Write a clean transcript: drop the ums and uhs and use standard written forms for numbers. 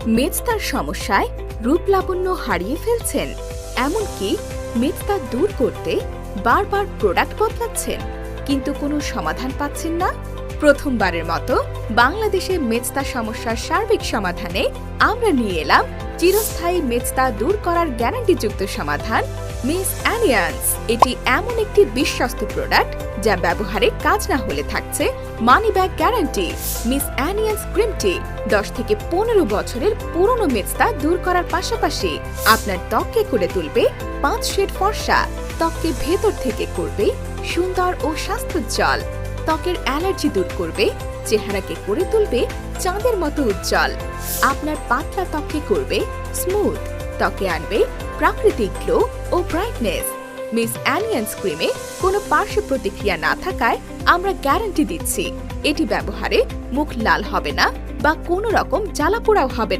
মেচতার সমস্যায় রূপ লাবণ্য হারিয়ে ফেলছেন, এমনকি মেচতা দূর করতে বারবার প্রোডাক্ট বদলাচ্ছেন, কিন্তু কোনো সমাধান পাচ্ছেন না। প্রথমবারের মতো বাংলাদেশে মেচতা সমস্যার সার্বিক সমাধানে আমরা নিয়ে এলাম চিরস্থায়ী মেচতা দূর করার গ্যারান্টিযুক্ত সমাধান মিস অ্যানিয়ান্স। এটি এমন একটি বিশ্বস্ত প্রোডাক্ট যা ব্যবহারে কাজ না হলে থাকছে মানি ব্যাক গ্যারান্টি। মিস অ্যানিয়ান্স ক্রিমটি 10 থেকে 15 বছরের পুরনো মেচতা দূর করার পাশাপাশি আপনার ত্বককে করে তুলবে 5 শেড ফর্সা, ত্বককে ভেতর থেকে করবে সুন্দর ও স্বাস্থ্যোজ্জ্বল, ত্বকের অ্যালার্জি দূর করবে, চেহারাকে করে তুলবে চাঁদের মতো উজ্জ্বল, আপনার পাতলা ত্বককে করবে স্মুথ, ত্বকে আনবে প্রাকৃতিক গ্লো ও ব্রাইটনেস। মিস অ্যানিয়ান্স ক্রিমে কোনো পার্শ্ব প্রতিক্রিয়া না থাকায় আমরা গ্যারান্টি দিচ্ছি এটি ব্যবহারে মুখ লাল হবে না বা কোনো রকম জ্বালাপোড়াও হবে না।